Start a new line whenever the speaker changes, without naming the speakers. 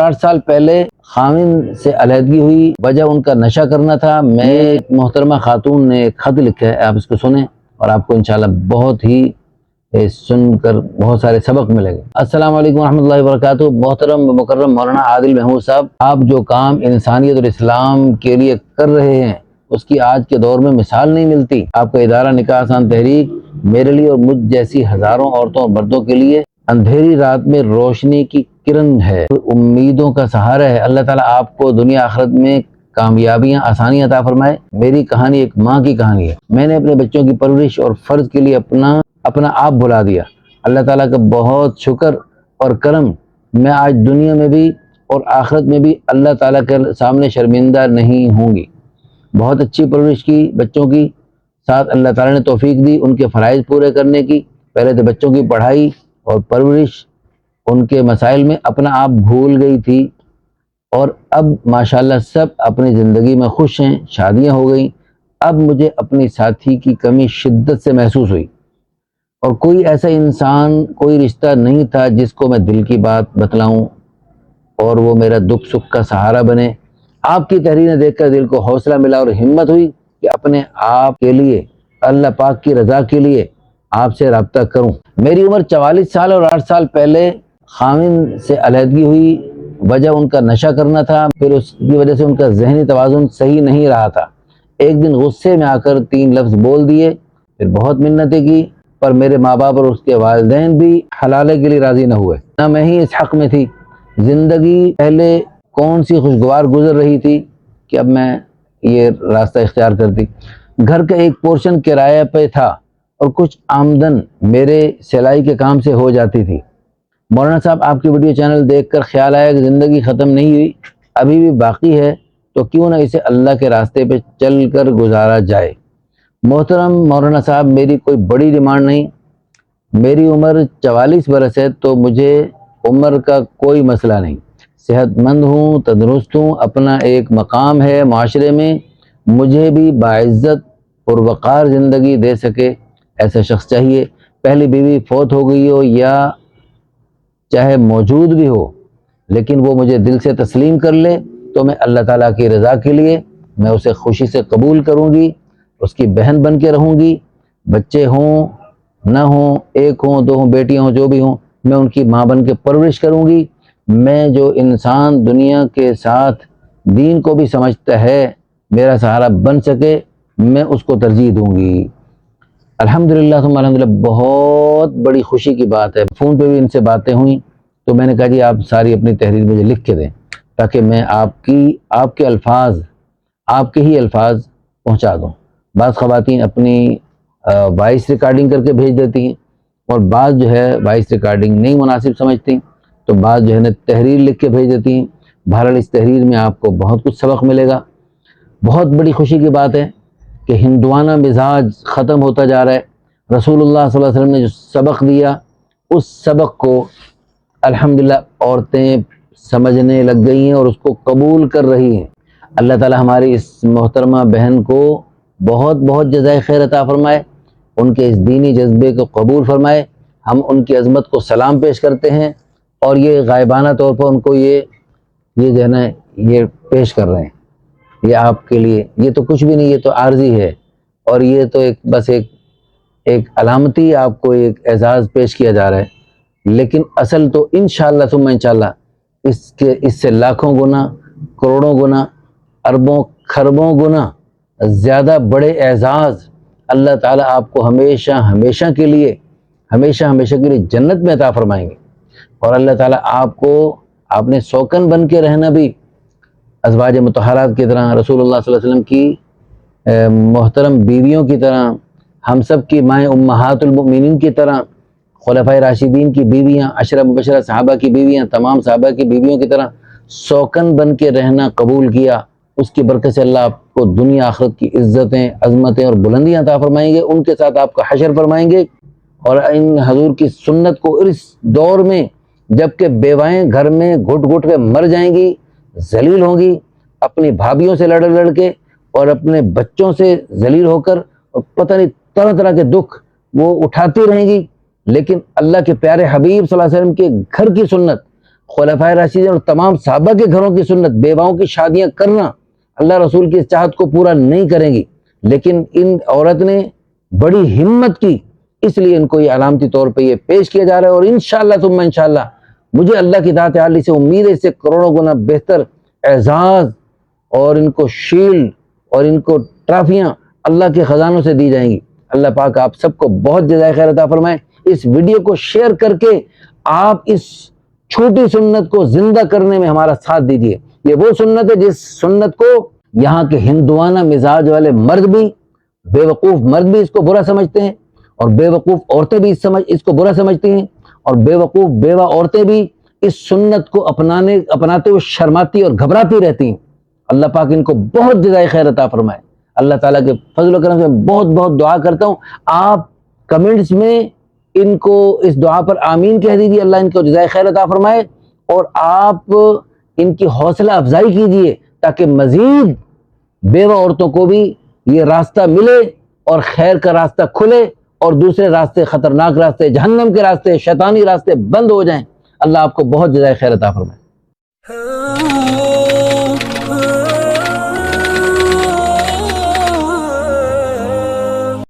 8 سال پہلے خاوند سے علیحدگی ہوئی، وجہ ان کا نشہ کرنا تھا۔ میں ایک محترمہ خاتون نے ایک خط لکھا ہے، آپ اس کو سنیں اور آپ کو انشاءاللہ بہت ہی سن کر بہت سارے سبق ملے گا۔ السلام علیکم ورحمۃ اللہ وبرکاتہ۔ محترم و مکرم مولانا عادل محمود صاحب، آپ جو کام انسانیت اور اسلام کے لیے کر رہے ہیں اس کی آج کے دور میں مثال نہیں ملتی۔ آپ کا ادارہ نکاح آسان تحریک میرے لیے اور مجھ جیسی ہزاروں عورتوں اور مردوں کے لیے اندھیری رات میں روشنی کی کرن ہے، امیدوں کا سہارا ہے۔ اللہ تعالیٰ آپ کو دنیا آخرت میں کامیابیاں آسانیاں عطا فرمائے۔ میری کہانی ایک ماں کی کہانی ہے۔ میں نے اپنے بچوں کی پرورش اور فرض کے لیے اپنا آپ بھلا دیا۔ اللہ تعالیٰ کا بہت شکر اور کرم، میں آج دنیا میں بھی اور آخرت میں بھی اللہ تعالیٰ کے سامنے شرمندہ نہیں ہوں گی۔ بہت اچھی پرورش کی بچوں کی، ساتھ اللہ تعالیٰ نے توفیق دی ان کے فرائض پورے کرنے کی۔ پہلے تو بچوں کی پڑھائی اور پرورش، ان کے مسائل میں اپنا آپ بھول گئی تھی، اور اب ماشاءاللہ سب اپنی زندگی میں خوش ہیں، شادیاں ہو گئیں۔ اب مجھے اپنی ساتھی کی کمی شدت سے محسوس ہوئی، اور کوئی ایسا انسان، کوئی رشتہ نہیں تھا جس کو میں دل کی بات بتلاؤں اور وہ میرا دکھ سکھ کا سہارا بنے۔ آپ کی تحریریں دیکھ کر دل کو حوصلہ ملا اور ہمت ہوئی کہ اپنے آپ کے لیے، اللہ پاک کی رضا کے لیے آپ سے رابطہ کروں۔ میری عمر 44 سال اور 8 سال پہلے خاوند سے علیحدگی ہوئی، وجہ ان کا نشہ کرنا تھا، پھر اس کی وجہ سے ان کا ذہنی توازن صحیح نہیں رہا تھا۔ ایک دن غصے میں آ کر 3 لفظ بول دیے، پھر بہت منتیں کی، پر میرے ماں باپ اور اس کے والدین بھی حلالے کے لیے راضی نہ ہوئے، نہ میں ہی اس حق میں تھی۔ زندگی پہلے کون سی خوشگوار گزر رہی تھی کہ اب میں یہ راستہ اختیار کرتی۔ گھر کا ایک پورشن کرایہ پہ تھا اور کچھ آمدن میرے سلائی کے کام سے ہو جاتی تھی۔ مولانا صاحب، آپ کی ویڈیو چینل دیکھ کر خیال آیا کہ زندگی ختم نہیں ہوئی، ابھی بھی باقی ہے، تو کیوں نہ اسے اللہ کے راستے پہ چل کر گزارا جائے۔ محترم مولانا صاحب، میری کوئی بڑی ڈیمانڈ نہیں، میری عمر 44 برس ہے، تو مجھے عمر کا کوئی مسئلہ نہیں، صحت مند ہوں، تندرست ہوں، اپنا ایک مقام ہے معاشرے میں، مجھے بھی باعزت پروقار زندگی دے سکے ایسا شخص چاہیے۔ پہلی بیوی فوت ہو گئی ہو یا چاہے موجود بھی ہو، لیکن وہ مجھے دل سے تسلیم کر لے تو میں اللہ تعالیٰ کی رضا کے لیے میں اسے خوشی سے قبول کروں گی، اس کی بہن بن کے رہوں گی۔ بچے ہوں نہ ہوں، 1 ہوں 2 ہوں، بیٹیاں ہوں، جو بھی ہوں، میں ان کی ماں بن کے پرورش کروں گی۔ میں جو انسان دنیا کے ساتھ دین کو بھی سمجھتا ہے، میرا سہارا بن سکے، میں اس کو ترجیح دوں گی۔ الحمدللہ ثم الحمدللہ، بہت بڑی خوشی کی بات ہے۔ فون پہ بھی ان سے باتیں ہوئیں تو میں نے کہا جی آپ ساری اپنی تحریر مجھے لکھ کے دیں تاکہ میں آپ کے الفاظ، آپ کے ہی الفاظ پہنچا دوں۔ بعض خواتین اپنی وائس ریکارڈنگ کر کے بھیج دیتی ہیں، اور بعض جو ہے وائس ریکارڈنگ نہیں مناسب سمجھتی، تو بعض جو ہے نا تحریر لکھ کے بھیج دیتی ہیں۔ بہرحال اس تحریر میں آپ کو بہت کچھ سبق ملے گا۔ بہت بڑی خوشی کی بات ہے کہ ہندوانہ مزاج ختم ہوتا جا رہا ہے۔ رسول اللہ صلی اللہ علیہ وسلم نے جو سبق دیا، اس سبق کو الحمدللہ عورتیں سمجھنے لگ گئی ہیں اور اس کو قبول کر رہی ہیں۔ اللہ تعالی ہماری اس محترمہ بہن کو بہت بہت جزائے خیر عطا فرمائے، ان کے اس دینی جذبے کو قبول فرمائے۔ ہم ان کی عظمت کو سلام پیش کرتے ہیں، اور یہ غائبانہ طور پر ان کو یہ جو ہے نا یہ پیش کر رہے ہیں، یہ آپ کے لیے، یہ تو کچھ بھی نہیں، یہ تو عارضی ہے، اور یہ تو بس ایک علامتی آپ کو ایک اعزاز پیش کیا جا رہا ہے، لیکن اصل تو انشاءاللہ ثم انشاءاللہ اس سے لاکھوں گنا، کروڑوں گنا، اربوں خربوں گنا زیادہ بڑے اعزاز اللہ تعالیٰ آپ کو ہمیشہ ہمیشہ کے لیے جنت میں عطا فرمائیں گے۔ اور اللہ تعالیٰ آپ نے سوکن بن کے رہنا بھی ازواج مطہرات کی طرح، رسول اللہ صلی اللہ علیہ وسلم کی محترم بیویوں کی طرح، ہم سب کی مائیں امہات المؤمنین کی طرح، خلفائے راشدین کی بیویاں، عشرہ مبشرہ صحابہ کی بیویاں، تمام صحابہ کی بیویوں کی طرح سوکن بن کے رہنا قبول کیا۔ اس کی برکت سے اللہ آپ کو دنیا آخرت کی عزتیں، عظمتیں اور بلندیاں عطا فرمائیں گے، ان کے ساتھ آپ کا حشر فرمائیں گے۔ اور ان حضور کی سنت کو اس دور میں جب کہ بیوائیں گھر میں گھٹ گھٹ کے مر جائیں گی، ذلیل ہوں گی، اپنی بھابھیوں سے لڑ کے اور اپنے بچوں سے ذلیل ہو کر، اور پتہ نہیں طرح طرح کے دکھ وہ اٹھاتی رہیں گی، لیکن اللہ کے پیارے حبیب صلی اللہ علیہ وسلم کے گھر کی سنت خلفائے راشدین اور تمام صحابہ کے گھروں کی سنت، بیواؤں کی شادیاں کرنا اللہ رسول کی اس چاہت کو پورا نہیں کریں گی، لیکن ان عورت نے بڑی ہمت کی، اس لیے ان کو یہ علامتی طور پہ یہ پیش کیا جا رہا ہے۔ اور انشاءاللہ ثم انشاءاللہ مجھے اللہ کی ذات عالی سے امید ہے اس سے کروڑوں گنا بہتر اعزاز اور ان کو شیلڈ اور ان کو ٹرافیاں اللہ کے خزانوں سے دی جائیں گی۔ اللہ پاک آپ سب کو بہت جزائے خیر عطا فرمائے۔ اس ویڈیو کو شیئر کر کے آپ اس چھوٹی سنت کو زندہ کرنے میں ہمارا ساتھ دیجیے۔ یہ وہ سنت ہے جس سنت کو یہاں کے ہندوانہ مزاج والے مرد بھی، بے وقوف مرد بھی اس کو برا سمجھتے ہیں، اور بے وقوف عورتیں بھی اس کو برا سمجھتی ہیں، اور بے وقوف بیوہ عورتیں بھی اس سنت کو اپناتے ہوئے شرماتی اور گھبراتی رہتی ہیں۔ اللہ پاک ان کو بہت جزائے خیر عطا فرمائے۔ اللہ تعالیٰ کے فضل و کرم سے بہت بہت دعا کرتا ہوں، آپ کمنٹس میں ان کو اس دعا پر آمین کہہ دیجیے، اللہ ان کو جزائے خیر عطا فرمائے، اور آپ ان کی حوصلہ افزائی کیجیے تاکہ مزید بیوہ عورتوں کو بھی یہ راستہ ملے اور خیر کا راستہ کھلے، اور دوسرے راستے، خطرناک راستے، جہنم کے راستے، شیطانی راستے بند ہو جائیں۔ اللہ آپ کو بہت جزائے خیر عطا فرمائے۔